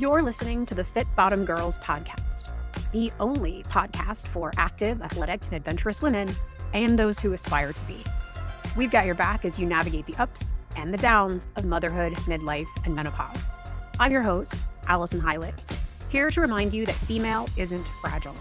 You're listening to the Fit Bottom Girls podcast, the only podcast for active, athletic, and adventurous women and those who aspire to be. We've got your back as you navigate the ups and the downs of motherhood, midlife, and menopause. I'm your host, Allison Hylett, here to remind you that female isn't fragile.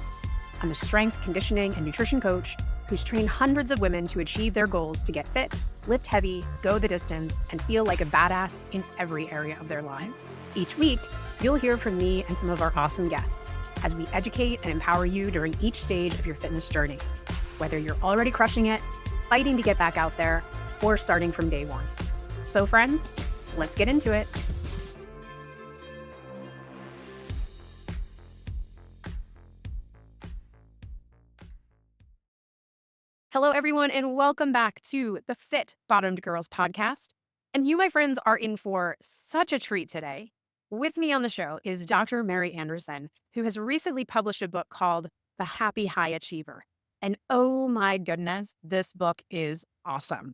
I'm a strength, conditioning, and nutrition coach who's trained hundreds of women to achieve their goals to get fit, lift heavy, go the distance, and feel like a badass in every area of their lives. Each week, you'll hear from me and some of our awesome guests as we educate and empower you during each stage of your fitness journey, whether you're already crushing it, fighting to get back out there, or starting from day one. So friends, let's get into it. Hello, everyone, and welcome back to the Fit Bottomed Girls podcast. And you, my friends, are in for such a treat today. With me on the show is Dr. Mary Anderson, who has recently published a book called The Happy High Achiever. And oh my goodness, this book is awesome.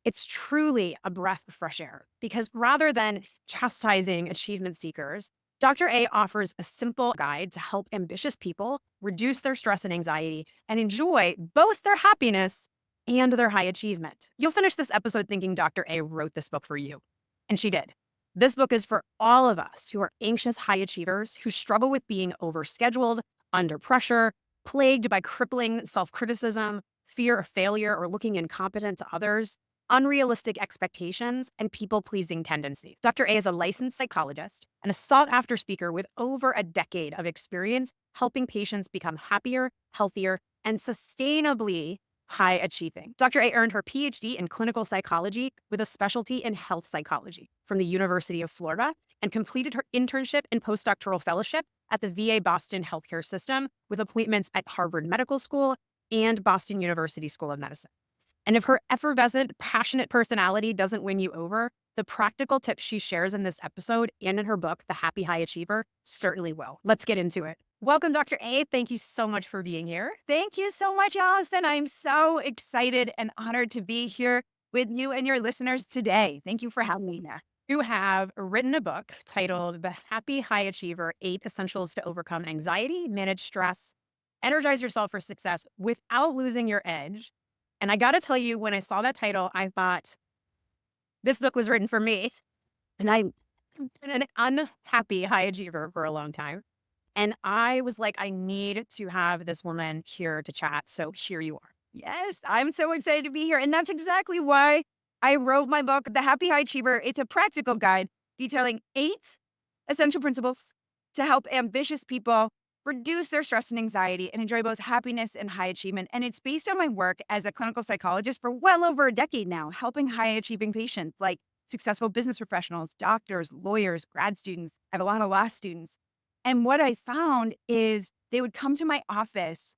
It's truly a breath of fresh air because rather than chastising achievement seekers, Dr. A offers a simple guide to help ambitious people reduce their stress and anxiety and enjoy both their happiness and their high achievement. You'll finish this episode thinking Dr. A wrote this book for you. And she did. This book is for all of us who are anxious high achievers who struggle with being overscheduled, under pressure, plagued by crippling self-criticism, fear of failure or looking incompetent to others, unrealistic expectations, and people-pleasing tendencies. Dr. A is a licensed psychologist and a sought-after speaker with over a decade of experience helping patients become happier, healthier, and sustainably high-achieving. Dr. A earned her PhD in clinical psychology with a specialty in health psychology from the University of Florida and completed her internship and postdoctoral fellowship at the VA Boston Healthcare System with appointments at Harvard Medical School and Boston University School of Medicine. And if her effervescent, passionate personality doesn't win you over, the practical tips she shares in this episode and in her book, The Happy High Achiever, certainly will. Let's get into it. Welcome, Dr. A. Thank you so much for being here. Thank you so much, Allison. I'm so excited and honored to be here with you and your listeners today. Thank you for having me. You have written a book titled The Happy High Achiever, 8 Essentials to Overcome Anxiety, Manage Stress, Energize Yourself for Success Without Losing Your Edge. And I got to tell you, when I saw that title, I thought, this book was written for me. And I've been an unhappy high achiever for a long time. And I was like, I need to have this woman here to chat. So here you are. Yes, I'm so excited to be here. And that's exactly why I wrote my book, The Happy High Achiever. It's a practical guide detailing 8 essential principles to help ambitious people reduce their stress and anxiety and enjoy both happiness and high achievement. And it's based on my work as a clinical psychologist for well over a decade now, helping high achieving patients like successful business professionals, doctors, lawyers, grad students. I have a lot of law students. And what I found is they would come to my office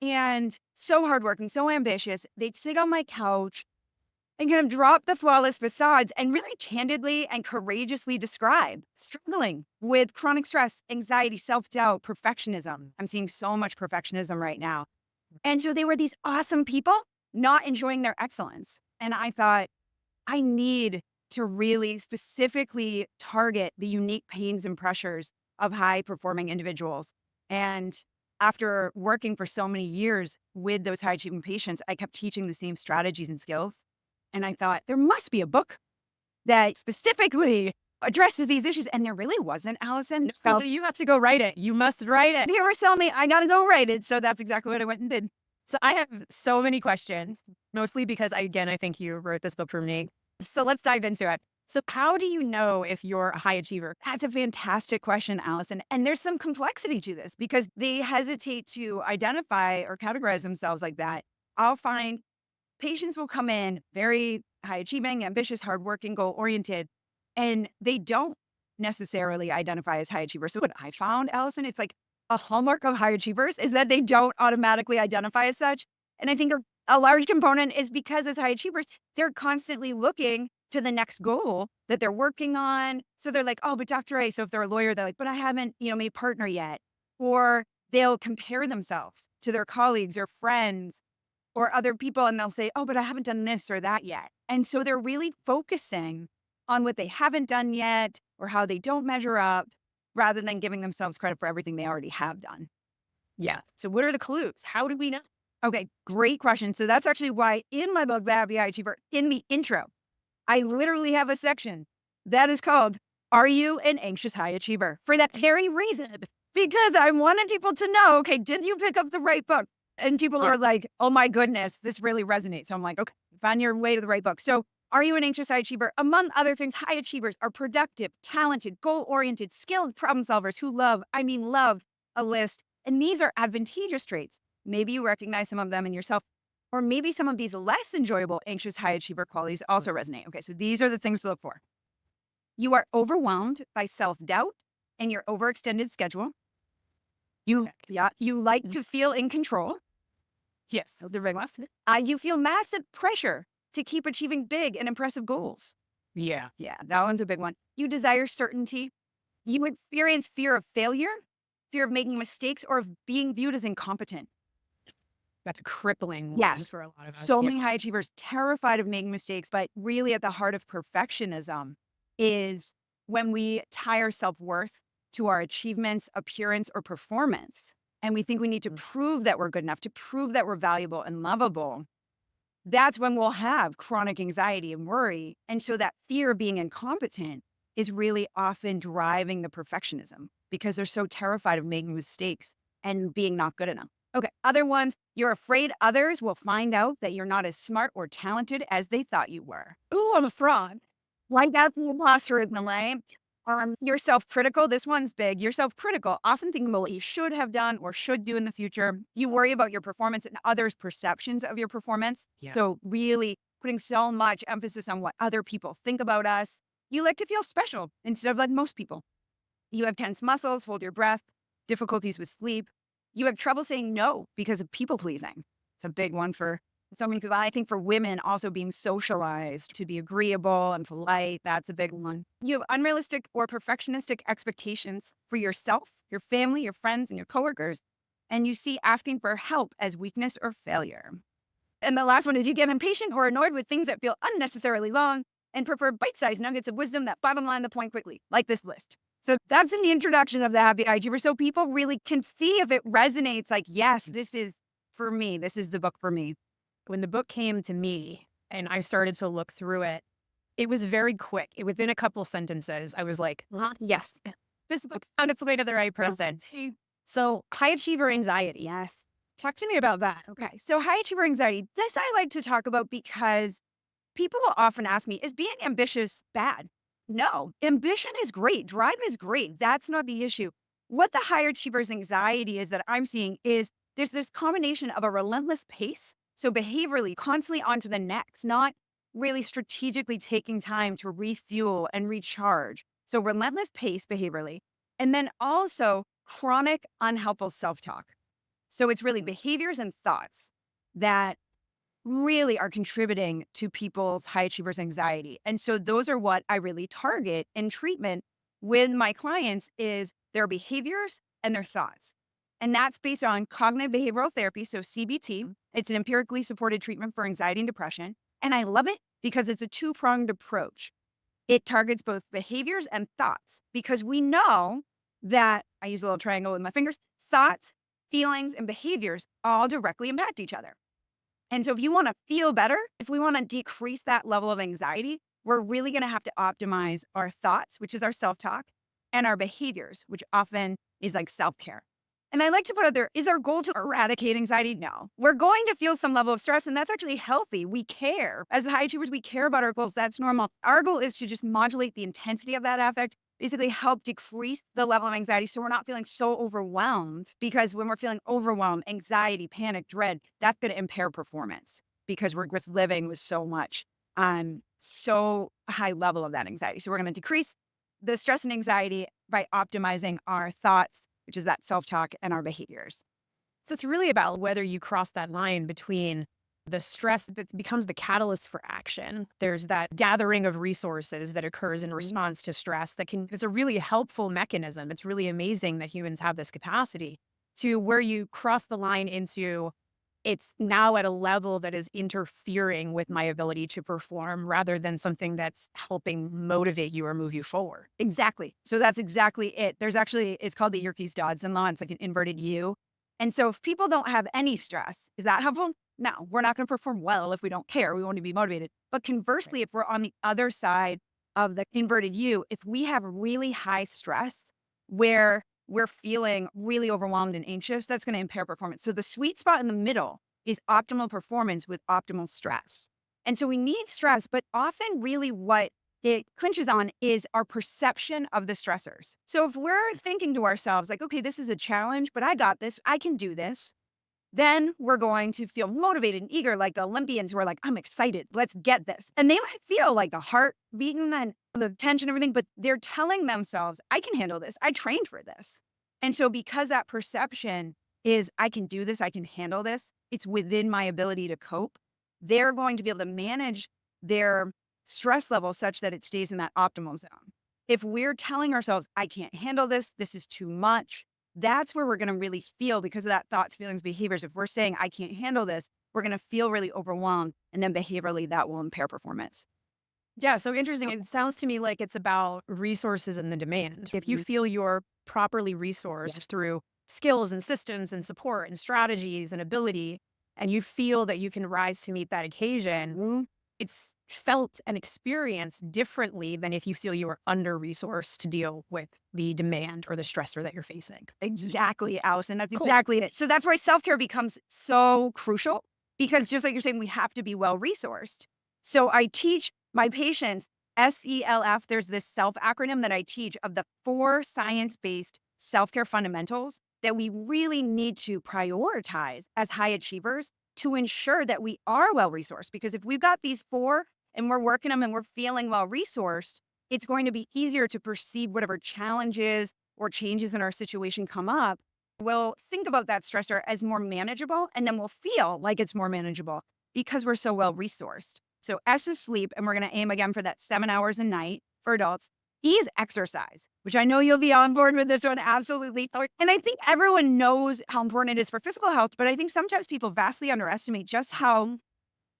and so hardworking, so ambitious, they'd sit on my couch and kind of drop the flawless facades and really candidly and courageously describe struggling with chronic stress, anxiety, self-doubt, perfectionism. I'm seeing so much perfectionism right now. And so they were these awesome people not enjoying their excellence. And I thought, I need to really specifically target the unique pains and pressures of high-performing individuals. And after working for so many years with those high-achieving patients, I kept teaching the same strategies and skills. And I thought, there must be a book that specifically addresses these issues. And there really wasn't, Allison. So you have to go write it. You must write it. They were telling me I got to go write it. So that's exactly what I went and did. So I have so many questions, mostly because, I think you wrote this book for me. So let's dive into it. So how do you know if you're a high achiever? That's a fantastic question, Allison. And there's some complexity to this because they hesitate to identify or categorize themselves like that. I'll find patients will come in very high achieving, ambitious, hardworking, goal oriented, and they don't necessarily identify as high achievers. So what I found, Allison, it's like a hallmark of high achievers is that they don't automatically identify as such. And I think a large component is because as high achievers, they're constantly looking to the next goal that they're working on. So they're like, oh, but Dr. A, so if they're a lawyer, they're like, but I haven't, made partner yet. Or they'll compare themselves to their colleagues or friends or other people, and they'll say, oh, but I haven't done this or that yet. And so they're really focusing on what they haven't done yet or how they don't measure up. rather than giving themselves credit for everything they already have done. Yeah. So what are the clues? How do we know? Okay, great question. So that's actually why in my book, The Happy High Achiever, in the intro, I literally have a section that is called, Are You an Anxious High Achiever? For that very reason, because I wanted people to know, okay, did you pick up the right book? And people are like, oh my goodness, this really resonates. So I'm like, okay, find your way to the right book. So are you an anxious high achiever? Among other things, high achievers are productive, talented, goal-oriented, skilled problem solvers who love a list. And these are advantageous traits. Maybe you recognize some of them in yourself, or maybe some of these less enjoyable anxious high achiever qualities also resonate. Okay, so these are the things to look for. You are overwhelmed by self-doubt and your overextended schedule. You like to feel in control. Yes. The big one. You feel massive pressure to keep achieving big and impressive goals. Yeah. Yeah, that one's a big one. You desire certainty. You experience fear of failure, fear of making mistakes, or of being viewed as incompetent. That's a crippling one Yes. for a lot of us. So many high achievers terrified of making mistakes, but really at the heart of perfectionism is when we tie our self-worth to our achievements, appearance, or performance. And we think we need to prove that we're good enough, to prove that we're valuable and lovable. That's when we'll have chronic anxiety and worry. And so that fear of being incompetent is really often driving the perfectionism because they're so terrified of making mistakes and being not good enough. Okay, other ones, you're afraid others will find out that you're not as smart or talented as they thought you were. Ooh, I'm a fraud. Like that's the imposter in the lane. You're self-critical. This one's big. You're self-critical, often thinking about what you should have done or should do in the future. You worry about your performance and others' perceptions of your performance. Yeah. So really putting so much emphasis on what other people think about us. You like to feel special instead of like most people. You have tense muscles, hold your breath, difficulties with sleep. You have trouble saying no because of people pleasing. It's a big one for so many people. I think for women, also being socialized to be agreeable and polite, that's a big one. You have unrealistic or perfectionistic expectations for yourself, your family, your friends, and your coworkers. And you see asking for help as weakness or failure. And the last one is you get impatient or annoyed with things that feel unnecessarily long and prefer bite-sized nuggets of wisdom that bottom line the point quickly, like this list. So that's in the introduction of the Happy Achiever. So people really can see if it resonates like, yes, this is for me. This is the book for me. When the book came to me and I started to look through it, it was very quick. Within a couple sentences, I was like, yes, this book found its way to the right person. So high achiever anxiety. Yes. Talk to me about that. Okay. So high achiever anxiety, this I like to talk about because people will often ask me, is being ambitious bad? No, ambition is great. Drive is great. That's not the issue. What the high achiever's anxiety is that I'm seeing is there's this combination of a relentless pace. So behaviorally, constantly on to the next, not really strategically taking time to refuel and recharge. So relentless pace behaviorally. And then also chronic unhelpful self-talk. So it's really behaviors and thoughts that really are contributing to people's high achievers' anxiety. And so those are what I really target in treatment with my clients is their behaviors and their thoughts. And that's based on cognitive behavioral therapy, so CBT. It's an empirically supported treatment for anxiety and depression. And I love it because it's a two-pronged approach. It targets both behaviors and thoughts because we know that, I use a little triangle with my fingers, thoughts, feelings, and behaviors all directly impact each other. And so if you want to feel better, if we want to decrease that level of anxiety, we're really going to have to optimize our thoughts, which is our self-talk, and our behaviors, which often is like self-care. And I like to put out there, is our goal to eradicate anxiety? No. We're going to feel some level of stress, and that's actually healthy. We care. As high achievers, we care about our goals. That's normal. Our goal is to just modulate the intensity of that affect, basically help decrease the level of anxiety so we're not feeling so overwhelmed. Because when we're feeling overwhelmed, anxiety, panic, dread, that's going to impair performance because we're just living with so much, so high level of that anxiety. So we're going to decrease the stress and anxiety by optimizing our thoughts, which is that self-talk, and our behaviors. So it's really about whether you cross that line between the stress that becomes the catalyst for action. There's that gathering of resources that occurs in response to stress it's a really helpful mechanism. It's really amazing that humans have this capacity to where you cross the line into it's now at a level that is interfering with my ability to perform rather than something that's helping motivate you or move you forward. Exactly. So that's exactly it. There's actually, it's called the Yerkes-Dodson law. It's like an inverted U. And so if people don't have any stress, is that helpful? No, we're not going to perform well if we don't care. We want to be motivated. But Right. conversely, if we're on the other side of the inverted U, if we have really high stress where we're feeling really overwhelmed and anxious, that's going to impair performance. So the sweet spot in the middle is optimal performance with optimal stress. And so we need stress, but often really what it clinches on is our perception of the stressors. So if we're thinking to ourselves, like, okay, this is a challenge, but I got this, I can do this, then we're going to feel motivated and eager, like Olympians who are like, I'm excited, let's get this. And they might feel like the heart beating and the tension, and everything, but they're telling themselves, I can handle this. I trained for this. And so because that perception is, I can do this, I can handle this, it's within my ability to cope, they're going to be able to manage their stress level such that it stays in that optimal zone. If we're telling ourselves, I can't handle this, this is too much, that's where we're going to really feel because of that thoughts, feelings, behaviors. If we're saying, I can't handle this, we're going to feel really overwhelmed. And then behaviorally, that will impair performance. Yeah, so interesting. It sounds to me like it's about resources and the demand. If you Mhm. feel you're properly Yeah. resourced through skills and systems and support and strategies and ability, and you feel that you can rise to meet that occasion, Mhm. it's felt and experienced differently than if you feel you are under resourced to deal with the demand or the stressor that you're facing. Exactly, Allison. That's Cool. exactly it. So that's why self care becomes so crucial because just like you're saying, we have to be well resourced. So I teach my patients SELF. There's this self acronym that I teach of the 4 science based self care fundamentals that we really need to prioritize as high achievers to ensure that we are well resourced. Because if we've got these 4 and we're working them and we're feeling well resourced, it's going to be easier to perceive whatever challenges or changes in our situation come up. We'll think about that stressor as more manageable, and then we'll feel like it's more manageable because we're so well resourced. So S is sleep, and we're going to aim again for that 7 hours a night for adults. E is exercise, which I know you'll be on board with this one. Absolutely. And I think everyone knows how important it is for physical health, but I think sometimes people vastly underestimate just how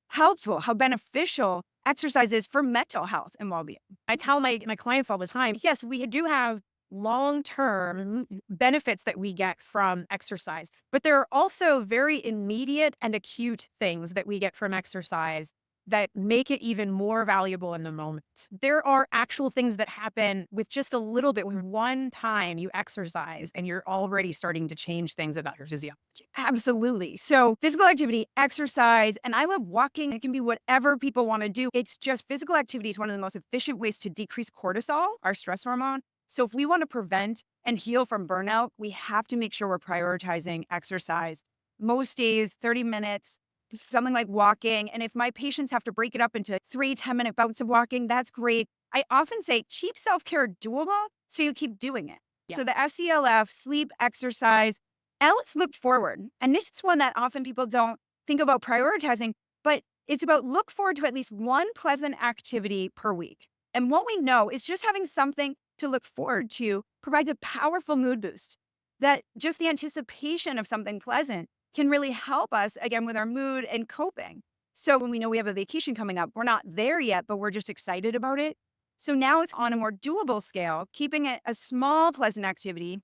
helpful, how beneficial exercise is for mental health and well being. I tell my clients all the time, yes, we do have long-term benefits that we get from exercise, but there are also very immediate and acute things that we get from exercise that make it even more valuable in the moment. There are actual things that happen with just a little bit, with one time you exercise and you're already starting to change things about your physiology. Absolutely. So physical activity, exercise, and I love walking. It can be whatever people want to do. It's just physical activity is one of the most efficient ways to decrease cortisol, our stress hormone. So if we want to prevent and heal from burnout, we have to make sure we're prioritizing exercise. Most days, 30 minutes, something like walking. And if my patients have to break it up into 3 10-minute bouts of walking, that's great. I often say keep self-care doable so you keep doing it. Yeah. So the SELF, sleep, exercise, and let's look forward. And this is one that often people don't think about prioritizing, but it's about look forward to at least one pleasant activity per week. And what we know is just having something to look forward to provides a powerful mood boost. That just the anticipation of something pleasant can really help us again with our mood and coping. So when we know we have a vacation coming up, we're not there yet, but we're just excited about it. So now it's on a more doable scale, keeping it a small, pleasant activity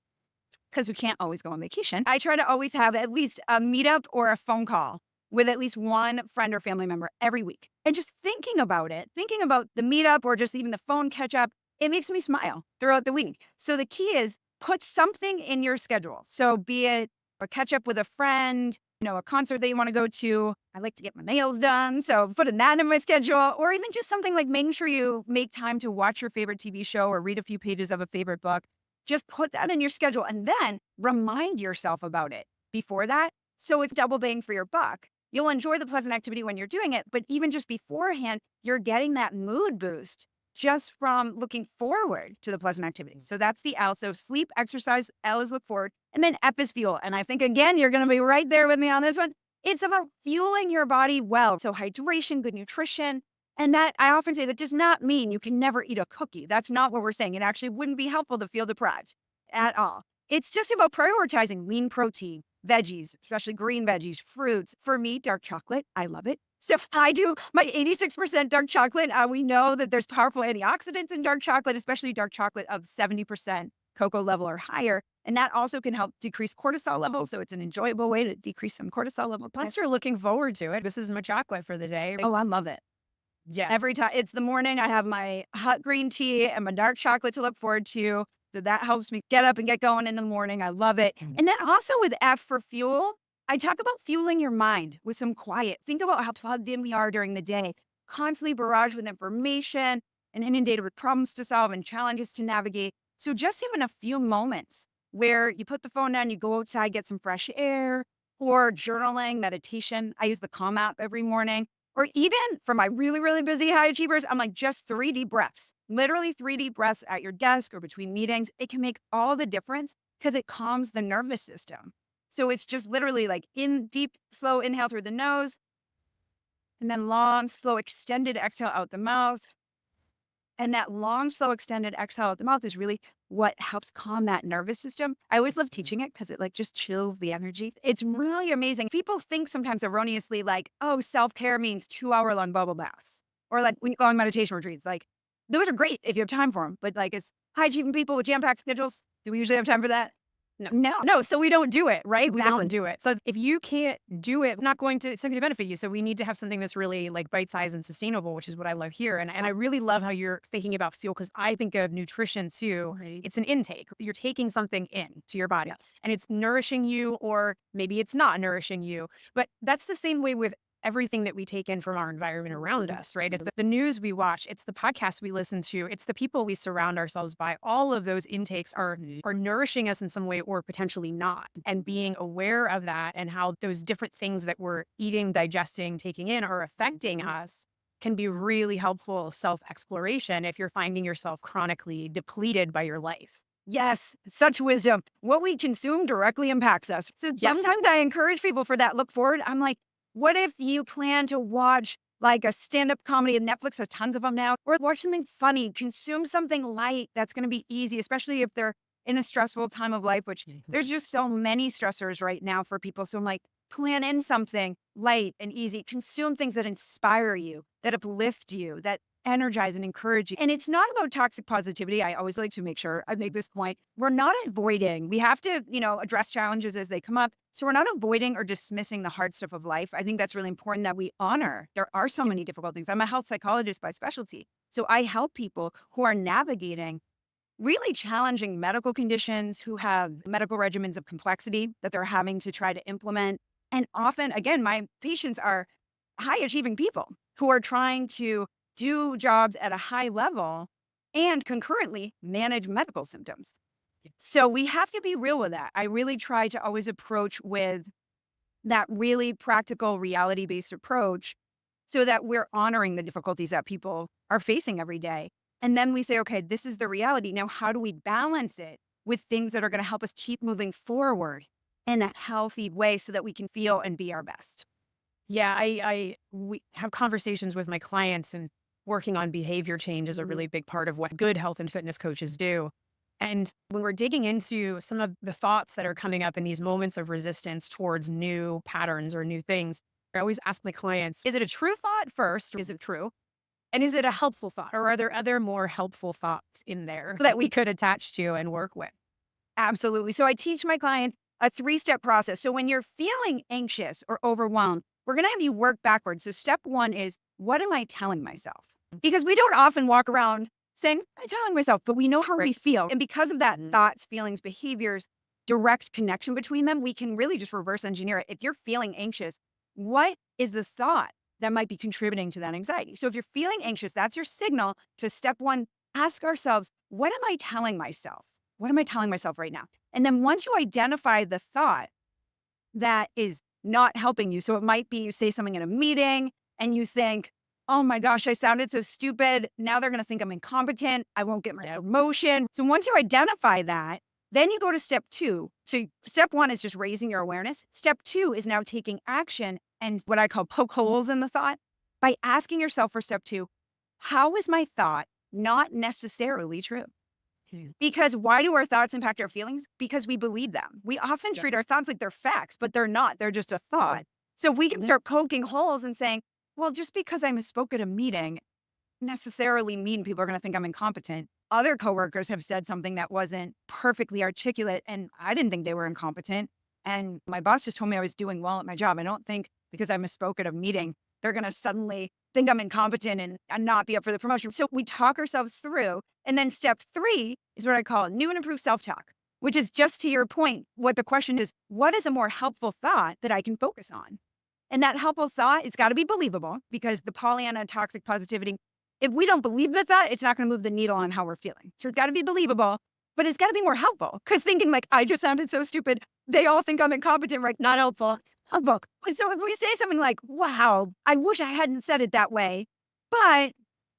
because we can't always go on vacation. I try to always have at least a meetup or a phone call with at least one friend or family member every week. And just thinking about it, thinking about the meetup or just even the phone catch up, it makes me smile throughout the week. So the key is put something in your schedule. So be it a catch up with a friend, a concert that you want to go to. I like to get my nails done. So putting that in my schedule, or even just something like making sure you make time to watch your favorite TV show or read a few pages of a favorite book. Just put that in your schedule and then remind yourself about it before that. So it's double bang for your buck. You'll enjoy the pleasant activity when you're doing it, but even just beforehand, you're getting that mood boost just from looking forward to the pleasant activity. So that's the L. So sleep, exercise, L is look forward. And then F is fuel. And I think, again, you're going to be right there with me on this one. It's about fueling your body well. So hydration, good nutrition. And that I often say that does not mean you can never eat a cookie. That's not what we're saying. It actually wouldn't be helpful to feel deprived at all. It's just about prioritizing lean protein, veggies, especially green veggies, fruits. For me, dark chocolate, I love it. So I do my 86% dark chocolate. We know that there's powerful antioxidants in dark chocolate, especially dark chocolate of 70% cocoa level or higher. And that also can help decrease cortisol levels. So it's an enjoyable way to decrease some cortisol level. Plus, you're looking forward to it. This is my chocolate for the day. Oh, I love it. Yeah. Every time it's the morning, I have my hot green tea and my dark chocolate to look forward to. So that helps me get up and get going in the morning. I love it. And then also with F for fuel, I talk about fueling your mind with some quiet. Think about how plugged in we are during the day, constantly barraged with information and inundated with problems to solve and challenges to navigate. So just even a few moments where you put the phone down, you go outside, get some fresh air, or journaling, meditation. I use the Calm app every morning. Or even for my really, really busy high achievers, I'm like, just 3 deep breaths, literally 3 deep breaths at your desk or between meetings. It can make all the difference because it calms the nervous system. So it's just literally like deep, slow inhale through the nose, and then long, slow, extended exhale out the mouth. And that long, slow, extended exhale out the mouth is really what helps calm that nervous system. I always love teaching it because it like just chills the energy. It's really amazing. People think sometimes erroneously like, oh, self-care means 2-hour-long bubble baths or like week-long meditation retreats. Like those are great if you have time for them. But like as high-achieving people with jam-packed schedules, do we usually have time for that? No. So we don't do it, right? We don't do it. So if you can't do it, it's not going to benefit you. So we need to have something that's really like bite-sized and sustainable, which is what I love here. And I really love how you're thinking about fuel because I think of nutrition too. Right? It's an intake. You're taking something in to your body and it's nourishing you or maybe it's not nourishing you. But that's the same way with everything that we take in from our environment around us, right? It's the news we watch, it's the podcasts we listen to, it's the people we surround ourselves by. All of those intakes are nourishing us in some way or potentially not. And being aware of that and how those different things that we're eating, digesting, taking in are affecting us can be really helpful self-exploration if you're finding yourself chronically depleted by your life. Yes, such wisdom. What we consume directly impacts us. So sometimes I encourage people for that look forward. I'm like, what if you plan to watch like a stand-up comedy and Netflix has tons of them now, or watch something funny, consume something light that's going to be easy, especially if they're in a stressful time of life, which there's just so many stressors right now for people. So I'm like, plan in something light and easy, consume things that inspire you, that uplift you, that energize and encourage you. And it's not about toxic positivity. I always like to make sure I make this point. We're not avoiding. We have to, address challenges as they come up. So we're not avoiding or dismissing the hard stuff of life. I think that's really important that we honor. There are so many difficult things. I'm a health psychologist by specialty. So I help people who are navigating really challenging medical conditions, who have medical regimens of complexity that they're having to try to implement. And often, again, my patients are high achieving people who are trying to do jobs at a high level and concurrently manage medical symptoms. So we have to be real with that. I really try to always approach with that really practical, reality-based approach so that we're honoring the difficulties that people are facing every day. And then we say, okay, this is the reality. Now, how do we balance it with things that are going to help us keep moving forward in a healthy way so that we can feel and be our best? Yeah, we have conversations with my clients and working on behavior change is a really big part of what good health and fitness coaches do. And when we're digging into some of the thoughts that are coming up in these moments of resistance towards new patterns or new things, I always ask my clients, is it a true thought first? Is it true? And is it a helpful thought? Or are there other more helpful thoughts in there that we could attach to and work with? Absolutely. So I teach my clients a 3-step process. So when you're feeling anxious or overwhelmed, we're going to have you work backwards. So step 1 is, what am I telling myself? Because we don't often walk around saying, I'm telling myself, but we know how we feel. And because of that, thoughts, feelings, behaviors, direct connection between them, we can really just reverse engineer it. If you're feeling anxious, what is the thought that might be contributing to that anxiety? So if you're feeling anxious, that's your signal to step 1, ask ourselves, what am I telling myself? What am I telling myself right now? And then once you identify the thought that is not helping you, so it might be you say something in a meeting and you think, oh my gosh, I sounded so stupid. Now they're going to think I'm incompetent. I won't get my promotion. So once you identify that, then you go to step 2. So step 1 is just raising your awareness. Step 2 is now taking action and what I call poke holes in the thought by asking yourself for step 2, how is my thought not necessarily true? Because why do our thoughts impact our feelings? Because we believe them. We often treat our thoughts like they're facts, but they're not. They're just a thought. So we can start poking holes and saying, well, just because I misspoke at a meeting necessarily mean people are going to think I'm incompetent. Other coworkers have said something that wasn't perfectly articulate, and I didn't think they were incompetent. And my boss just told me I was doing well at my job. I don't think because I misspoke at a meeting, they're going to suddenly think I'm incompetent and not be up for the promotion. So we talk ourselves through. And then step 3 is what I call new and improved self-talk, which is just to your point. What the question is, what is a more helpful thought that I can focus on? And that helpful thought, it's got to be believable, because the Pollyanna toxic positivity, if we don't believe the thought, it's not going to move the needle on how we're feeling. So it's got to be believable, but it's got to be more helpful, because thinking like, I just sounded so stupid, they all think I'm incompetent, right? Not helpful. Helpful. So if we say something like, wow, I wish I hadn't said it that way, but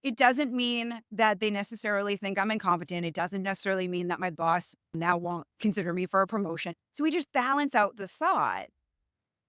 it doesn't mean that they necessarily think I'm incompetent. It doesn't necessarily mean that my boss now won't consider me for a promotion. So we just balance out the thought.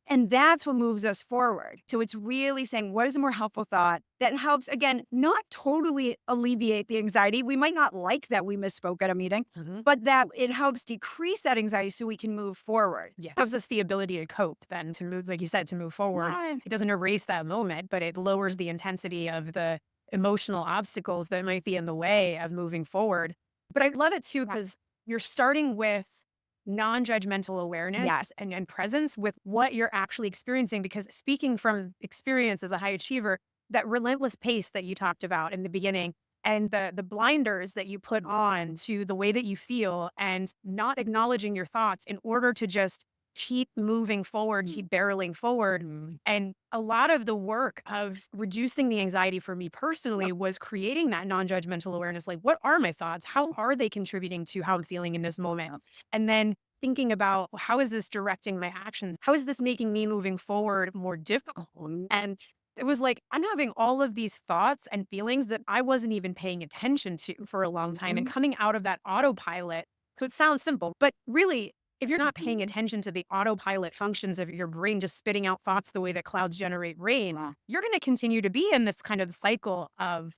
And that's what moves us forward. So it's really saying, what is a more helpful thought that helps, again, not totally alleviate the anxiety. We might not like that we misspoke at a meeting, but that it helps decrease that anxiety so we can move forward. Yeah. It gives us the ability to cope then, to move, like you said, to move forward. Yeah. It doesn't erase that moment, but it lowers the intensity of the emotional obstacles that might be in the way of moving forward. But I love it too, because you're starting with non-judgmental awareness and presence with what you're actually experiencing. Because speaking from experience as a high achiever, that relentless pace that you talked about in the beginning and the blinders that you put on to the way that you feel and not acknowledging your thoughts in order to just keep moving forward, keep barreling forward. And a lot of the work of reducing the anxiety for me personally was creating that non-judgmental awareness. Like, what are my thoughts? How are they contributing to how I'm feeling in this moment? And then thinking about, how is this directing my action? How is this making me moving forward more difficult? And it was like, I'm having all of these thoughts and feelings that I wasn't even paying attention to for a long time and coming out of that autopilot. So it sounds simple, but really, if you're not paying attention to the autopilot functions of your brain just spitting out thoughts the way that clouds generate rain, you're going to continue to be in this kind of cycle of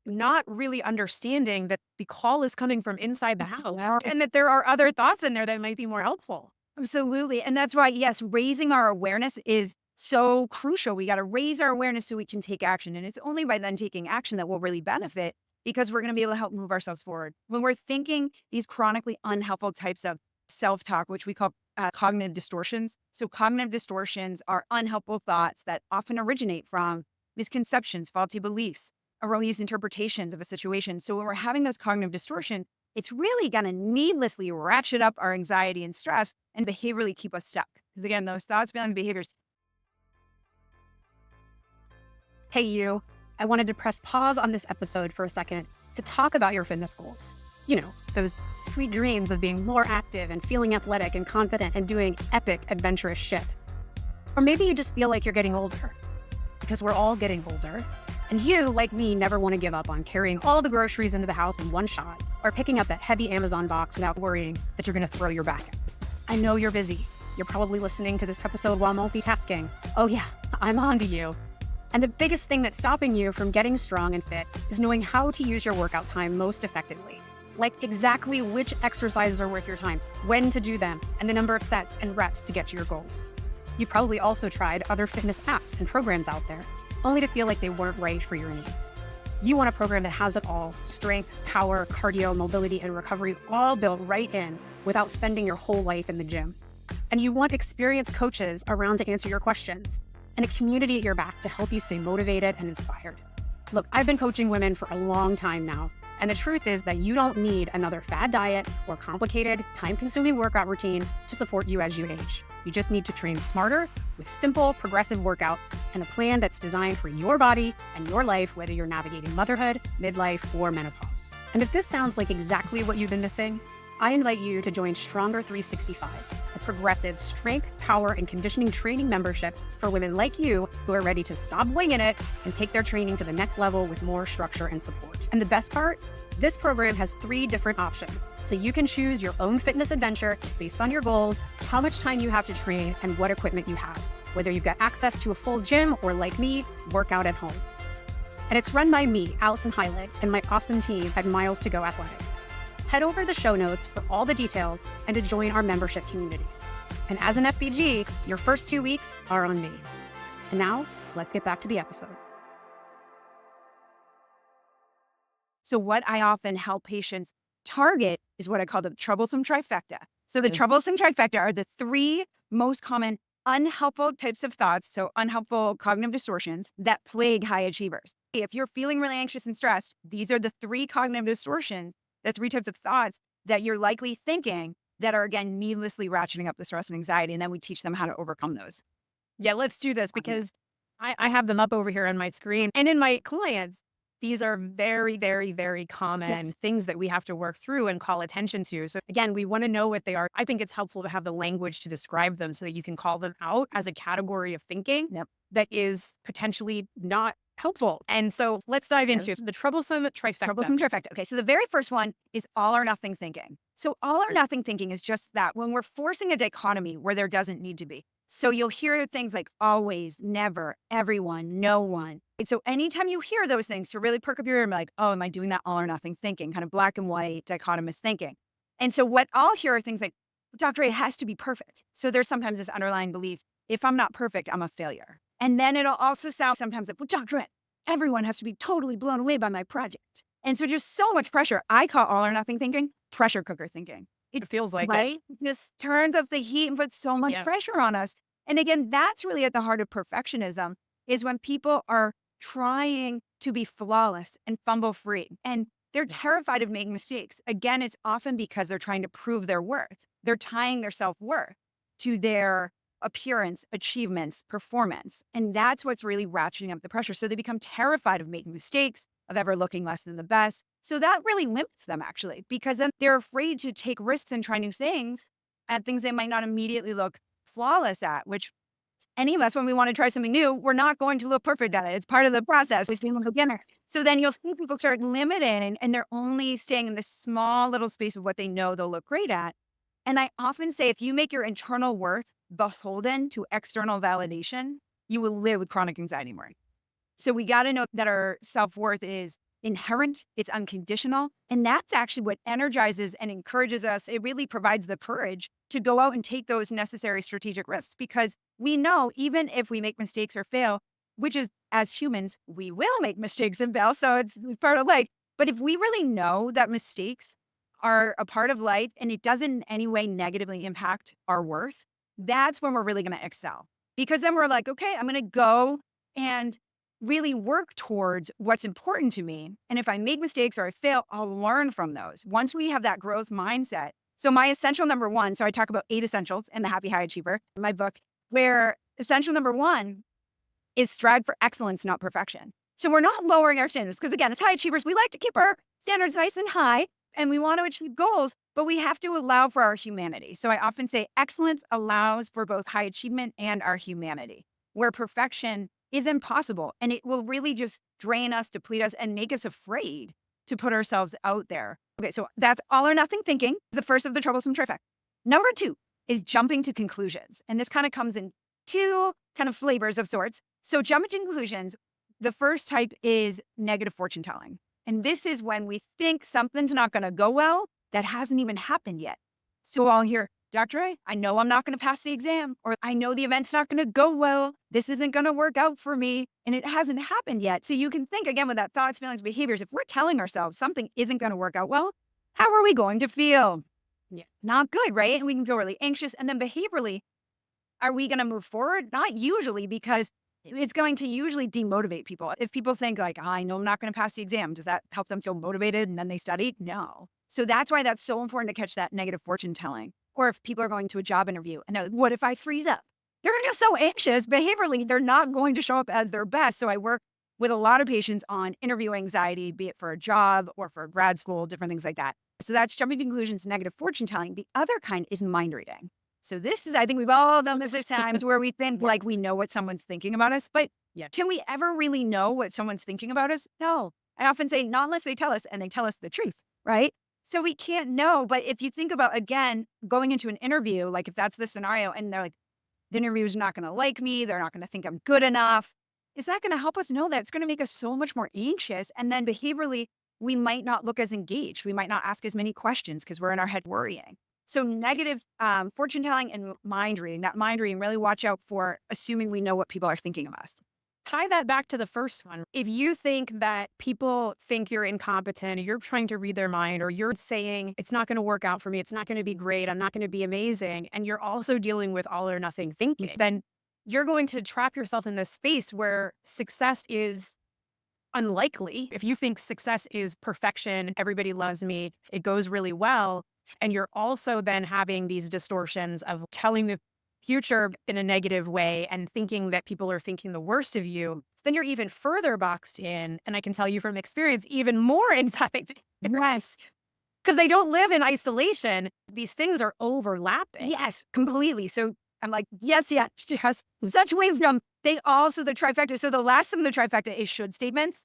not really understanding that the call is coming from inside the house and that there are other thoughts in there that might be more helpful. Absolutely. And that's why, yes, raising our awareness is so crucial. We got to raise our awareness so we can take action. And it's only by then taking action that we'll really benefit, because we're going to be able to help move ourselves forward. When we're thinking these chronically unhelpful types of self-talk, which we call cognitive distortions. So cognitive distortions are unhelpful thoughts that often originate from misconceptions, faulty beliefs, erroneous interpretations of a situation. So when we're having those cognitive distortions, it's really going to needlessly ratchet up our anxiety and stress and behaviorally keep us stuck. Because again, those thoughts, feelings, behaviors. Hey, you. I wanted to press pause on this episode for a second to talk about your fitness goals. You know, those sweet dreams of being more active and feeling athletic and confident and doing epic, adventurous shit. Or maybe you just feel like you're getting older, because we're all getting older. And you, like me, never want to give up on carrying all the groceries into the house in one shot, or picking up that heavy Amazon box without worrying that you're going to throw your back out. I know you're busy. You're probably listening to this episode while multitasking. Oh yeah, I'm on to you. And the biggest thing that's stopping you from getting strong and fit is knowing how to use your workout time most effectively. Like exactly which exercises are worth your time, when to do them, and the number of sets and reps to get to your goals. You probably also tried other fitness apps and programs out there, only to feel like they weren't right for your needs. You want a program that has it all: strength, power, cardio, mobility, and recovery, all built right in without spending your whole life in the gym. And you want experienced coaches around to answer your questions, and a community at your back to help you stay motivated and inspired. Look, I've been coaching women for a long time now, and the truth is that you don't need another fad diet or complicated, time-consuming workout routine to support you as you age. You just need to train smarter with simple, progressive workouts and a plan that's designed for your body and your life, whether you're navigating motherhood, midlife, or menopause. And if this sounds like exactly what you've been missing, I invite you to join Stronger 365, a progressive strength, power, and conditioning training membership for women like you who are ready to stop winging it and take their training to the next level with more structure and support. And the best part? This program has 3 different options, so you can choose your own fitness adventure based on your goals, how much time you have to train, and what equipment you have, whether you've got access to a full gym or, like me, work out at home. And it's run by me, Allison Heilig, and my awesome team at Miles to Go Athletics. Head over to the show notes for all the details and to join our membership community. And as an FBG, your first 2 weeks are on me. And now, let's get back to the episode. So what I often help patients target is what I call the troublesome trifecta. So the troublesome trifecta are the 3 most common unhelpful types of thoughts, so unhelpful cognitive distortions that plague high achievers. If you're feeling really anxious and stressed, these are the 3 cognitive distortions, the 3 types of thoughts that you're likely thinking that are, again, needlessly ratcheting up the stress and anxiety. And then we teach them how to overcome those. Yeah, let's do this because I have them up over here on my screen. And in my clients, these are very, very, very common things that we have to work through and call attention to. So again, we want to know what they are. I think it's helpful to have the language to describe them so that you can call them out as a category of thinking that is potentially not helpful. And so let's dive into the troublesome trifecta. Troublesome trifecta. Okay, so the very first one is all or nothing thinking. So all or nothing thinking is just that, when we're forcing a dichotomy where there doesn't need to be. So you'll hear things like always, never, everyone, no one. And so anytime you hear those things, to really perk up your ear and be like, oh, am I doing that all or nothing thinking, kind of black and white dichotomous thinking. And so what I'll hear are things like, Dr. A, it has to be perfect. So there's sometimes this underlying belief, if I'm not perfect, I'm a failure. And then it'll also sound sometimes like, well, Dr. A, everyone has to be totally blown away by my project. And so just so much pressure. I call all or nothing thinking pressure cooker thinking. It feels like it just turns up the heat and puts so much pressure on us. And again, that's really at the heart of perfectionism, is when people are trying to be flawless and fumble free. And they're terrified of making mistakes. Again, it's often because they're trying to prove their worth. They're tying their self-worth to their appearance, achievements, performance. And that's what's really ratcheting up the pressure. So they become terrified of making mistakes, of ever looking less than the best. So that really limits them, actually, because then they're afraid to take risks and try new things at things they might not immediately look flawless at, which any of us, when we want to try something new, we're not going to look perfect at it. It's part of the process. We've been a beginner. So then you'll see people start limiting and they're only staying in this small little space of what they know they'll look great at. And I often say, if you make your internal worth beholden to external validation, you will live with chronic anxiety and worry. So we got to know that our self-worth is inherent, it's unconditional, and that's actually what energizes and encourages us. It really provides the courage to go out and take those necessary strategic risks, because we know even if we make mistakes or fail, which is, as humans, we will make mistakes and fail, so it's part of life. But if we really know that mistakes are a part of life and it doesn't in any way negatively impact our worth, that's when we're really going to excel. Because then we're like, okay, I'm going to go and really work towards what's important to me. And if I make mistakes or I fail, I'll learn from those. Once we have that growth mindset. So my essential number 1, so I talk about 8 essentials in the Happy High Achiever, in my book, where essential number 1 is strive for excellence, not perfection. So we're not lowering our standards, because again, as high achievers, we like to keep our standards nice and high and we want to achieve goals, but we have to allow for our humanity. So I often say excellence allows for both high achievement and our humanity, where perfection is impossible. And it will really just drain us, deplete us, and make us afraid to put ourselves out there. Okay, so that's all or nothing thinking, the first of the troublesome trifecta. Number 2 is jumping to conclusions. And this kind of comes in 2 kind of flavors of sorts. So jumping to conclusions, the first type is negative fortune telling. And this is when we think something's not going to go well that hasn't even happened yet. So I'll hear, Dr. A, I know I'm not going to pass the exam, or I know the event's not going to go well. This isn't going to work out for me, and it hasn't happened yet. So you can think again with that thoughts, feelings, behaviors. If we're telling ourselves something isn't going to work out well, how are we going to feel? Yeah. Not good, right? And we can feel really anxious. And then behaviorally, are we going to move forward? Not usually, because it's going to usually demotivate people. If people think like, I know I'm not going to pass the exam, does that help them feel motivated and then they study? No. So that's why that's so important to catch that negative fortune telling. Or if people are going to a job interview and they're like, what if I freeze up? They're going to get so anxious. Behaviorally, they're not going to show up as their best. So I work with a lot of patients on interview anxiety, be it for a job or for grad school, different things like that. So that's jumping to conclusions, negative fortune telling. The other kind is mind reading. So this is, I think we've all done this at times where we think like we know what someone's thinking about us, but can we ever really know what someone's thinking about us? No. I often say, not unless they tell us, and they tell us the truth, right? So we can't know. But if you think about, again, going into an interview, like if that's the scenario and they're like, the interviewer's not going to like me, they're not going to think I'm good enough, is that going to help us know that? It's going to make us so much more anxious. And then behaviorally, we might not look as engaged. We might not ask as many questions because we're in our head worrying. So negative fortune telling and mind reading, that mind reading, really watch out for assuming we know what people are thinking of us. Tie that back to the first one. If you think that people think you're incompetent, you're trying to read their mind, or you're saying it's not going to work out for me, it's not going to be great, I'm not going to be amazing, and you're also dealing with all or nothing thinking, then you're going to trap yourself in this space where success is unlikely. If you think success is perfection, everybody loves me, it goes really well, and you're also then having these distortions of telling the future in a negative way and thinking that people are thinking the worst of you, then you're even further boxed in. And I can tell you from experience, even more anxiety. Yes. Because they don't live in isolation. These things are overlapping. Yes, completely. So I'm like, yes, yes, yes. Such wisdom. They also, the trifecta. So the last of the trifecta is should statements.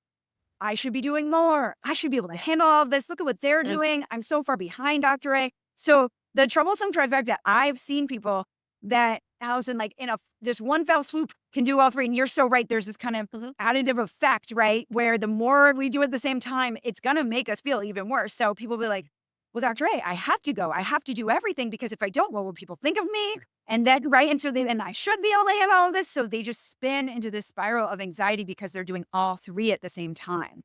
I should be doing more. I should be able to handle all of this. Look at what they're doing. I'm so far behind, Dr. A. So the troublesome trifecta, I've seen people that Allison, like in just one fell swoop can do all three. And you're so right. There's this kind of additive effect, right? Where the more we do at the same time, it's going to make us feel even worse. So people will be like, well, Dr. A, I have to go. I have to do everything because if I don't, what will people think of me? And then, right. And so and I should be able to handle all of this. So they just spin into this spiral of anxiety because they're doing all three at the same time.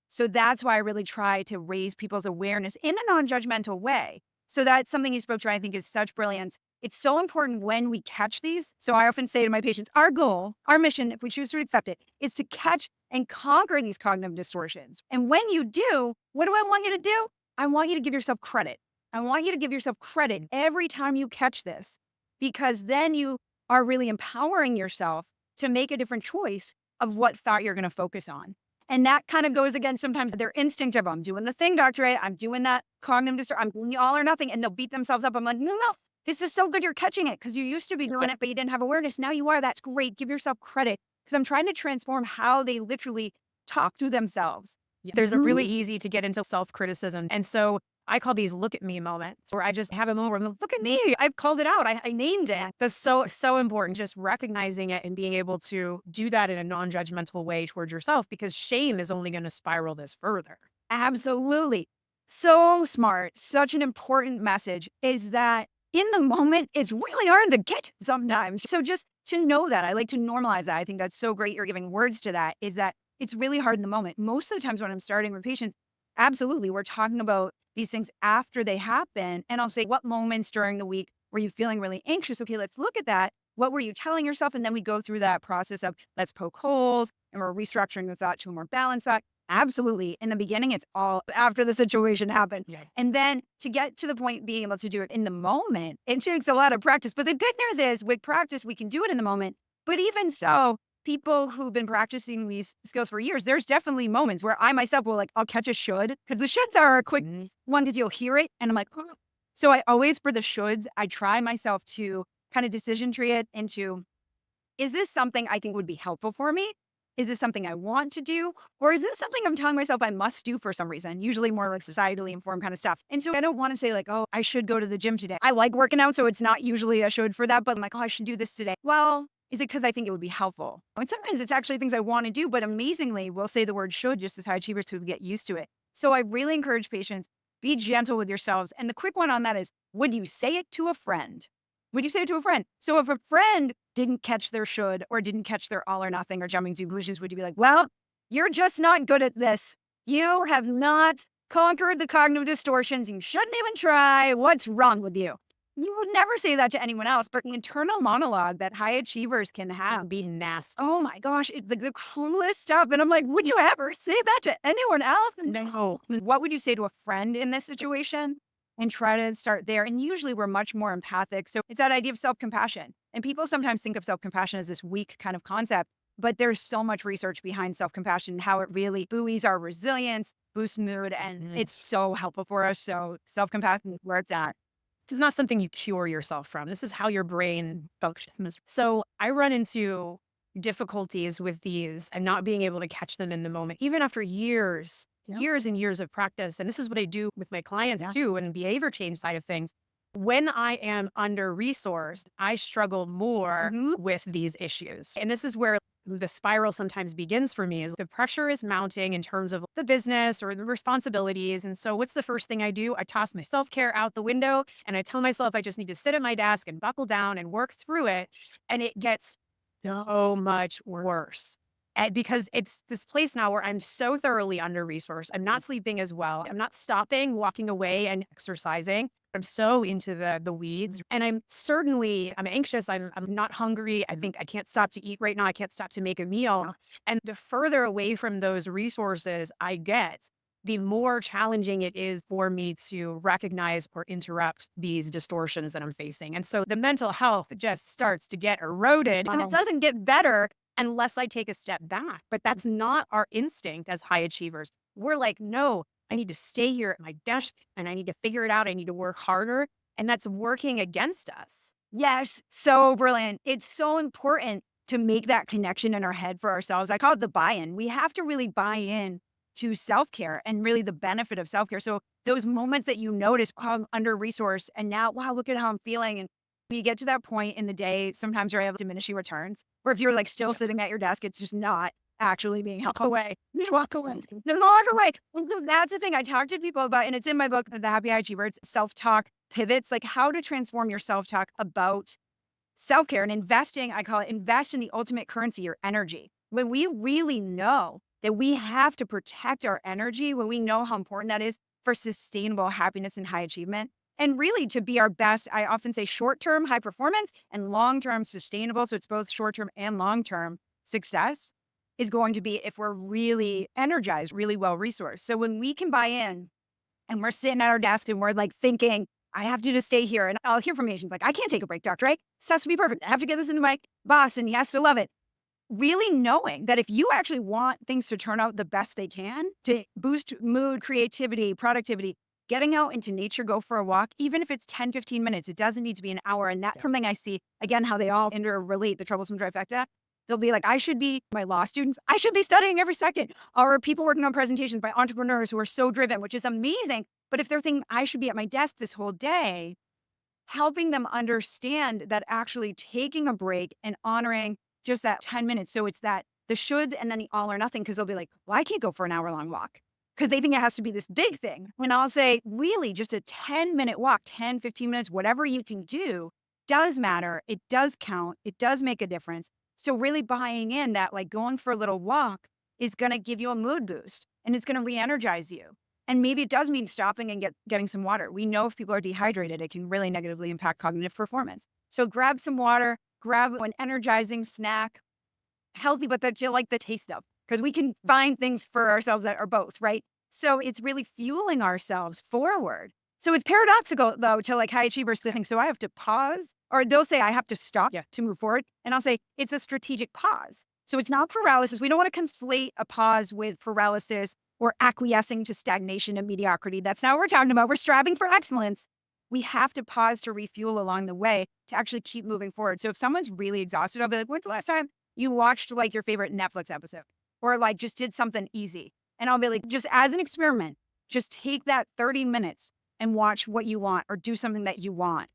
So that's why I really try to raise people's awareness in a non-judgmental way. So that's something you spoke to, I think is such brilliance. It's so important when we catch these. So I often say to my patients, our goal, our mission, if we choose to accept it, is to catch and conquer these cognitive distortions. And when you do, what do I want you to do? I want you to give yourself credit. I want you to give yourself credit every time you catch this, because then you are really empowering yourself to make a different choice of what thought you're going to focus on. And that kind of goes against sometimes their instinct of, I'm doing the thing, Dr. A, I'm doing that cognitive disorder, I'm doing the all or nothing, and they'll beat themselves up. I'm like, no, this is so good you're catching it because you used to be doing it, but you didn't have awareness. Now you are. That's great. Give yourself credit because I'm trying to transform how they literally talk to themselves. There's a really easy to get into self-criticism. And so I call these look at me moments where I just have a moment where I'm like, look at me. I've called it out. I named it. That's so important. Just recognizing it and being able to do that in a non-judgmental way towards yourself, because shame is only going to spiral this further. Absolutely. So smart. Such an important message is that in the moment, it's really hard to get sometimes. So just to know that, I like to normalize that. I think that's so great. You're giving words to that, is that it's really hard in the moment. Most of the times when I'm starting with patients, absolutely, we're talking about these things after they happen. And I'll say, what moments during the week were you feeling really anxious? Okay, let's look at that. What were you telling yourself? And then we go through that process of let's poke holes and we're restructuring the thought to a more balanced thought. Absolutely. In the beginning, it's all after the situation happened. Yeah. And then to get to the point, being able to do it in the moment, it takes a lot of practice. But the good news is with practice, we can do it in the moment. But even so, people who've been practicing these skills for years, there's definitely moments where I myself will I'll catch a should, because the shoulds are a quick one because you'll hear it. And I'm like, oh. So I always, for the shoulds, I try myself to kind of decision tree it into, is this something I think would be helpful for me? Is this something I want to do? Or is this something I'm telling myself I must do for some reason? Usually more like societally informed kind of stuff. And so I don't want to say like, oh, I should go to the gym today. I like working out, so it's not usually a should for that, but I'm like, oh, I should do this today. Well, is it because I think it would be helpful? And sometimes it's actually things I want to do, but amazingly, we'll say the word should just as high achievers to get used to it. So I really encourage patients, be gentle with yourselves. And the quick one on that is, would you say it to a friend? Would you say it to a friend? So if a friend didn't catch their should or didn't catch their all or nothing or jumping to conclusions, would you be like, well, you're just not good at this. You have not conquered the cognitive distortions. You shouldn't even try. What's wrong with you? You would never say that to anyone else, but an internal monologue that high achievers can have. Be nasty. Oh my gosh, it's the coolest stuff. And I'm like, would you ever say that to anyone else? No. What would you say to a friend in this situation? And try to start there. And usually we're much more empathic. So it's that idea of self-compassion. And people sometimes think of self-compassion as this weak kind of concept, but there's so much research behind self-compassion, how it really buoys our resilience, boosts mood, and it's so helpful for us. So self-compassion is where it's at. This is not something you cure yourself from. This is how your brain functions. So I run into difficulties with these and not being able to catch them in the moment, even after years and years of practice. And this is what I do with my clients too, and behavior change side of things. When I am under-resourced, I struggle more with these issues. And this is where the spiral sometimes begins for me is the pressure is mounting in terms of the business or the responsibilities. And so what's the first thing I do? I toss my self-care out the window and I tell myself I just need to sit at my desk and buckle down and work through it. And it gets so much worse. And because it's this place now where I'm so thoroughly under resourced. I'm not sleeping as well. I'm not stopping, walking away and exercising. I'm so into the weeds and I'm anxious. I'm not hungry. I think I can't stop to eat right now. I can't stop to make a meal. And the further away from those resources I get, the more challenging it is for me to recognize or interrupt these distortions that I'm facing. And so the mental health just starts to get eroded and it doesn't get better unless I take a step back. But that's not our instinct as high achievers. We're like, no, I need to stay here at my desk and I need to figure it out. I need to work harder. And that's working against us. Yes, so brilliant. It's so important to make that connection in our head for ourselves. I call it the buy-in. We have to really buy in to self-care and really the benefit of self-care. So those moments that you notice, oh, I'm under resourced and now, wow, look at how I'm feeling. And when you get to that point in the day, sometimes you're able diminishing returns. Or if you're like still sitting at your desk, it's just not actually being helped away. Just walk away. Just walk away. And so that's the thing I talk to people about, and it's in my book, The Happy High Achiever. It's self-talk pivots, like how to transform your self-talk about self-care and investing. I call it invest in the ultimate currency, your energy. When we really know that we have to protect our energy, when we know how important that is for sustainable happiness and high achievement, and really to be our best, I often say short-term high performance and long-term sustainable. So it's both short-term and long-term success is going to be if we're really energized, really well resourced. So when we can buy in and we're sitting at our desk and we're like thinking, I have to just stay here. And I'll hear from patients like, I can't take a break, doctor, right? This has to be perfect. I have to get this into my boss and he has to love it. Really knowing that if you actually want things to turn out the best they can, to boost mood, creativity, productivity, getting out into nature, go for a walk, even if it's 10, 15 minutes, it doesn't need to be an hour. And that's something I see, again, how they all interrelate, the troublesome trifecta. They'll be like, I should be, my law students, I should be studying every second. Or people working on presentations by entrepreneurs who are so driven, which is amazing. But if they're thinking, I should be at my desk this whole day, helping them understand that actually taking a break and honoring just that 10 minutes. So it's that the shoulds and then the all or nothing, because they'll be like, well, I can't go for an hour-long walk because they think it has to be this big thing. When I'll say, really, just a 10-minute walk, 10, 15 minutes, whatever you can do does matter. It does count. It does make a difference. So really buying in that like going for a little walk is going to give you a mood boost and it's going to re-energize you. And maybe it does mean stopping and getting some water. We know if people are dehydrated, it can really negatively impact cognitive performance. So grab some water, grab an energizing snack, healthy, but that you like the taste of, because we can find things for ourselves that are both, right? So it's really fueling ourselves forward. So it's paradoxical though to like high achievers to think, so I have to pause, or they'll say I have to stop to move forward. And I'll say it's a strategic pause. So it's not paralysis. We don't want to conflate a pause with paralysis or acquiescing to stagnation and mediocrity. That's not what we're talking about. We're striving for excellence. We have to pause to refuel along the way to actually keep moving forward. So if someone's really exhausted, I'll be like, when's the last time you watched like your favorite Netflix episode or like just did something easy? And I'll be like, just as an experiment, just take that 30 minutes and watch what you want or do something that you want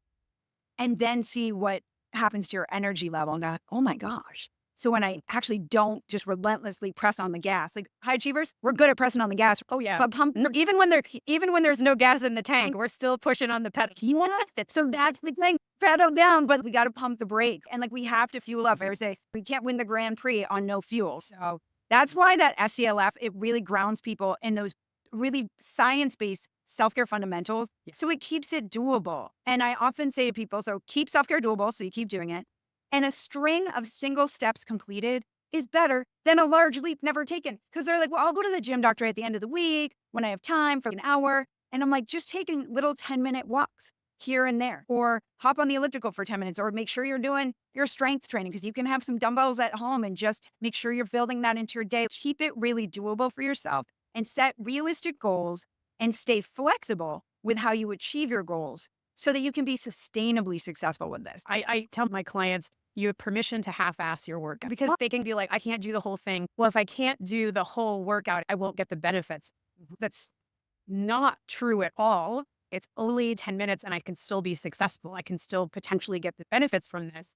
and then see what happens to your energy level. And go, oh my gosh. So when I actually don't just relentlessly press on the gas, like high achievers, we're good at pressing on the gas. Oh yeah. But even when there's no gas in the tank, we're still pushing on the pedal. You want it. So that's the thing. Pedal down, but we got to pump the brake. And like we have to fuel up. I would say we can't win the Grand Prix on no fuel. So that's why that SCLF, it really grounds people in those really science-based self-care fundamentals. Yeah. So it keeps it doable. And I often say to people, so keep self-care doable. So you keep doing it. And a string of single steps completed is better than a large leap never taken. Because they're like, well, I'll go to the gym, doctor, at the end of the week when I have time for an hour. And I'm like, just taking little 10-minute walks here and there, or hop on the elliptical for 10 minutes, or make sure you're doing your strength training because you can have some dumbbells at home and just make sure you're building that into your day. Keep it really doable for yourself and set realistic goals and stay flexible with how you achieve your goals so that you can be sustainably successful with this. I tell my clients, you have permission to half-ass your work because they can be like, I can't do the whole thing. Well, if I can't do the whole workout, I won't get the benefits. That's not true at all. It's only 10 minutes and I can still be successful. I can still potentially get the benefits from this.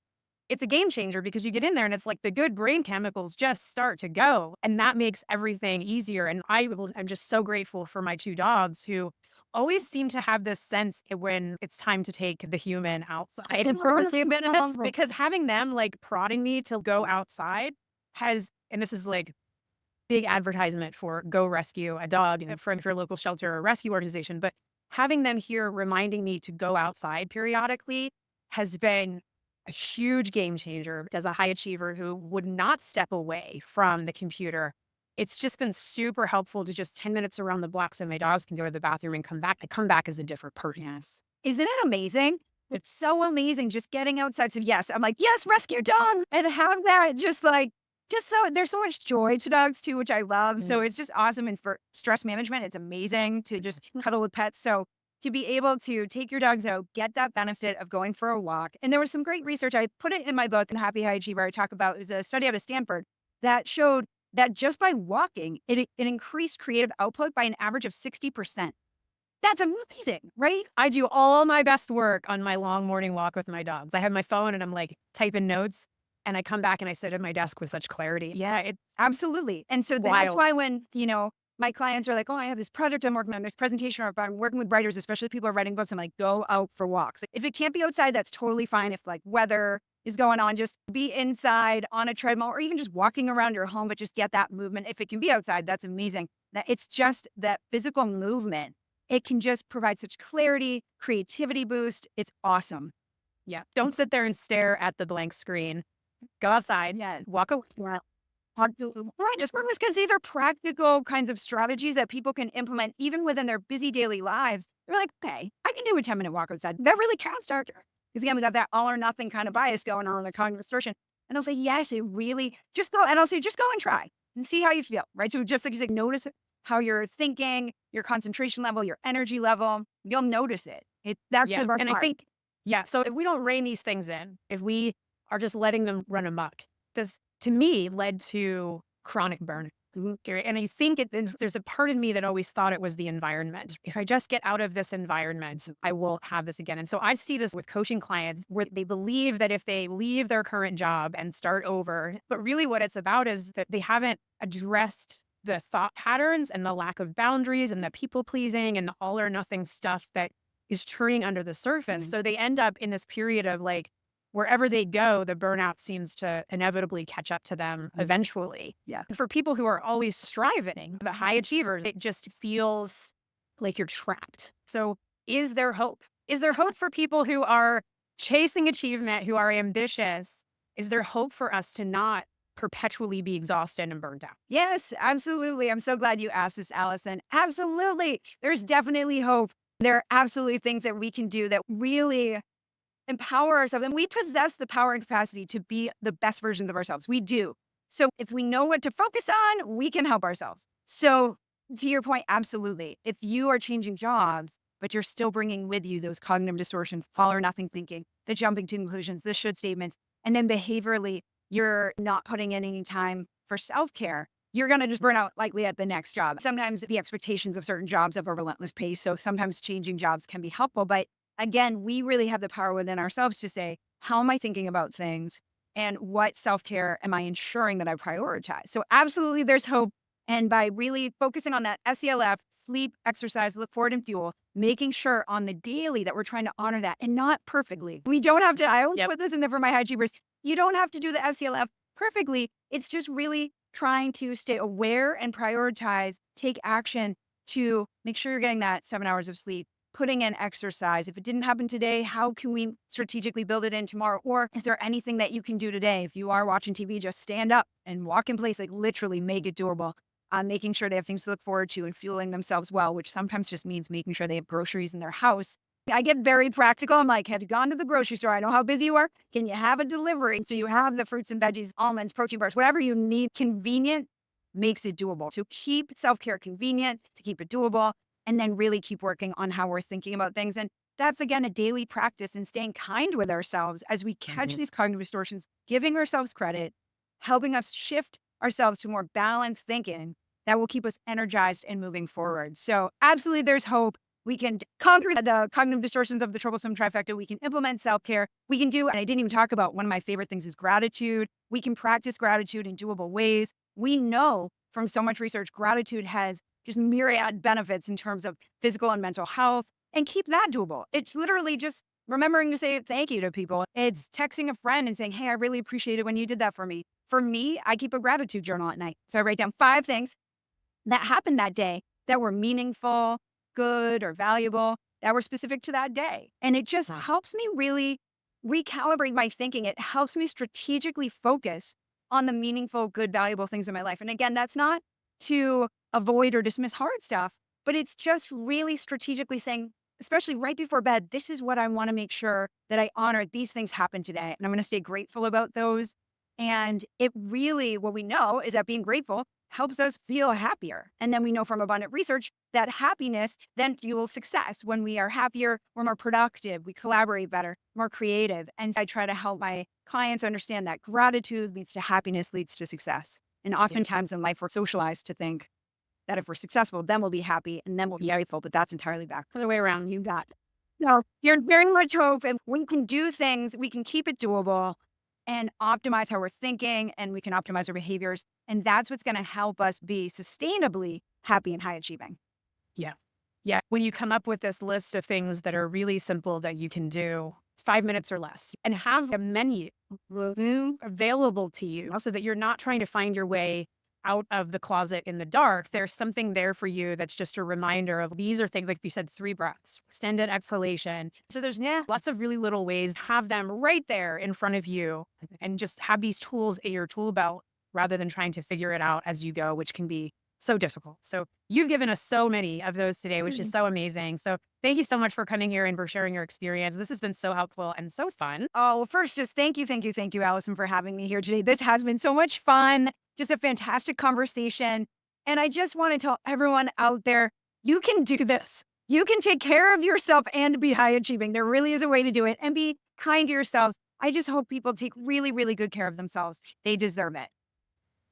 it's a game changer because you get in there and it's like the good brain chemicals just start to go. And that makes everything easier. And I'm just so grateful for my two dogs who always seem to have this sense when it's time to take the human outside and for a few minutes, because having them like prodding me to go outside and this is like big advertisement for go rescue a dog, from your local shelter or rescue organization. But having them here reminding me to go outside periodically has been a huge game changer. As a high achiever who would not step away from the computer, it's just been super helpful to just 10 minutes around the block so my dogs can go to the bathroom and come back. I come back as a different person. Yes. Isn't it amazing? It's so amazing just getting outside. So yes, I'm like, yes, rescue dog. And have that just so there's so much joy to dogs too, which I love. So it's just awesome. And for stress management, it's amazing to just cuddle with pets. So to be able to take your dogs out, get that benefit of going for a walk. And there was some great research. I put it in my book, in Happy High Achiever. I talk about, it was a study out of Stanford that showed that just by walking, it increased creative output by an average of 60%. That's amazing, right? I do all my best work on my long morning walk with my dogs. I have my phone and I'm like typing notes and I come back and I sit at my desk with such clarity. Yeah, it absolutely. And so that's Wild. why when, my clients are like, oh, I have this project I'm working on, this presentation, or I'm working with writers, especially people are writing books. I'm like, go out for walks. If it can't be outside, that's totally fine. If like weather is going on, just be inside on a treadmill or even just walking around your home, but just get that movement. If it can be outside, that's amazing. It's just that physical movement. It can just provide such clarity, creativity boost. It's awesome. Yeah. Don't sit there and stare at the blank screen. Go outside. Yeah. Walk away. Right. Just because these are practical kinds of strategies that people can implement even within their busy daily lives. They're like, okay, I can do a 10-minute walk outside. That really counts, doctor. Because again, we got that all or nothing kind of bias going on in the cognitive distortion. And I'll say, yes, it really, just go. And I'll say, just go and try and see how you feel, right? So just like you said, notice how you're thinking, your concentration level, your energy level. You'll notice it. That's Yeah. the best And I part. think, so if we don't rein these things in, if we are just letting them run amok, this to me led to chronic burnout. And I think there's a part of me that always thought it was the environment. If I just get out of this environment, I will have this again. And so I see this with coaching clients where they believe that if they leave their current job and start over, but really what it's about is that they haven't addressed the thought patterns and the lack of boundaries and the people pleasing and the all or nothing stuff that is churning under the surface. So they end up in this period of like, wherever they go, the burnout seems to inevitably catch up to them eventually. Yeah. For people who are always striving, the high achievers, it just feels like you're trapped. So is there hope? Is there hope for people who are chasing achievement, who are ambitious? Is there hope for us to not perpetually be exhausted and burned out? Yes, absolutely. I'm so glad you asked this, Allison. Absolutely. There's definitely hope. There are absolutely things that we can do that really empower ourselves. And we possess the power and capacity to be the best versions of ourselves. We do. So if we know what to focus on, we can help ourselves. So to your point, absolutely. If you are changing jobs, but you're still bringing with you those cognitive distortions, all or nothing thinking, the jumping to conclusions, the should statements, and then behaviorally, you're not putting in any time for self-care, you're going to just burn out likely at the next job. Sometimes the expectations of certain jobs have a relentless pace. So sometimes changing jobs can be helpful. But again, we really have the power within ourselves to say, how am I thinking about things? And what self-care am I ensuring that I prioritize? So absolutely, there's hope. And by really focusing on that SELF, sleep, exercise, look forward and fuel, making sure on the daily that we're trying to honor that and not perfectly. We don't have to, I always put this in there for my high achievers. You don't have to do the SELF perfectly. It's just really trying to stay aware and prioritize, take action to make sure you're getting that 7 hours of sleep, putting in exercise. If it didn't happen today, how can we strategically build it in tomorrow? Or is there anything that you can do today? If you are watching TV, just stand up and walk in place, like literally make it doable. Making sure they have things to look forward to and fueling themselves well, which sometimes just means making sure they have groceries in their house. I get very practical. I'm like, have you gone to the grocery store? I know how busy you are. Can you have a delivery? So you have the fruits and veggies, almonds, protein bars, whatever you need. Convenient makes it doable. So keep self-care convenient to keep it doable, and then really keep working on how we're thinking about things. And that's, again, a daily practice in staying kind with ourselves as we catch these cognitive distortions, giving ourselves credit, helping us shift ourselves to more balanced thinking that will keep us energized and moving forward. So absolutely, there's hope. We can conquer the cognitive distortions of the troublesome trifecta. We can implement self-care. We can do, and I didn't even talk about one of my favorite things is gratitude. We can practice gratitude in doable ways. We know from so much research, gratitude has just myriad benefits in terms of physical and mental health, and keep that doable. It's literally just remembering to say thank you to people. It's texting a friend and saying, hey, I really appreciate it when you did that for me. For me, I keep a gratitude journal at night. So I write down 5 things that happened that day that were meaningful, good, or valuable, that were specific to that day. And it just helps me really recalibrate my thinking. It helps me strategically focus on the meaningful, good, valuable things in my life. And again, that's not to avoid or dismiss hard stuff, but it's just really strategically saying, especially right before bed, this is what I want to make sure that I honor. These things happen today, and I'm going to stay grateful about those. And it really, what we know is that being grateful helps us feel happier. And then we know from abundant research that happiness then fuels success. When we are happier, we're more productive, we collaborate better, more creative. And I try to help my clients understand that gratitude leads to happiness, leads to success. And oftentimes in life, we're socialized to think that if we're successful, then we'll be happy and then we'll be grateful, but that's entirely back the way around. You got it. No, you're very much hope, and we can do things, we can keep it doable and optimize how we're thinking, and we can optimize our behaviors. And that's what's going to help us be sustainably happy and high achieving. Yeah. Yeah. When you come up with this list of things that are really simple that you can do, it's 5 minutes or less, and have a menu available to you so that you're not trying to find your way out of the closet in the dark. There's something there for you that's just a reminder of these are things, like you said, 3 breaths, extended exhalation. So there's lots of really little ways. Have them right there in front of you and just have these tools in your tool belt rather than trying to figure it out as you go, which can be so difficult. So you've given us so many of those today, which is so amazing. So thank you so much for coming here and for sharing your experience. This has been so helpful and so fun. Oh, well, first, just thank you, Allison, for having me here today. This has been so much fun. Just a fantastic conversation. And I just want to tell everyone out there, you can do this. You can take care of yourself and be high achieving. There really is a way to do it, and be kind to yourselves. I just hope people take really, really good care of themselves. They deserve it.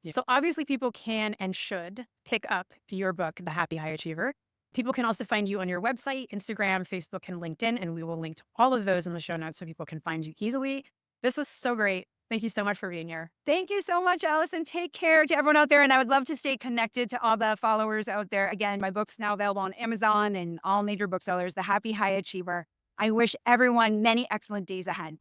Yeah. So obviously people can and should pick up your book, The Happy High Achiever. People can also find you on your website, Instagram, Facebook, and LinkedIn. And we will link to all of those in the show notes so people can find you easily. This was so great. Thank you so much for being here. Thank you so much, Allison. Take care to everyone out there. And I would love to stay connected to all the followers out there. Again, my book's now available on Amazon and all major booksellers, The Happy High Achiever. I wish everyone many excellent days ahead.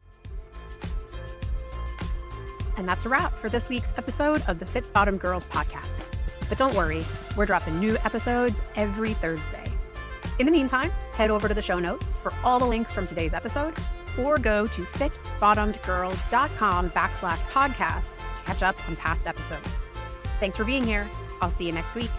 And that's a wrap for this week's episode of the Fit Bottom Girls podcast. But don't worry, we're dropping new episodes every Thursday. In the meantime, head over to the show notes for all the links from today's episode, or go to fitbottomedgirls.com/podcast to catch up on past episodes. Thanks for being here. I'll see you next week.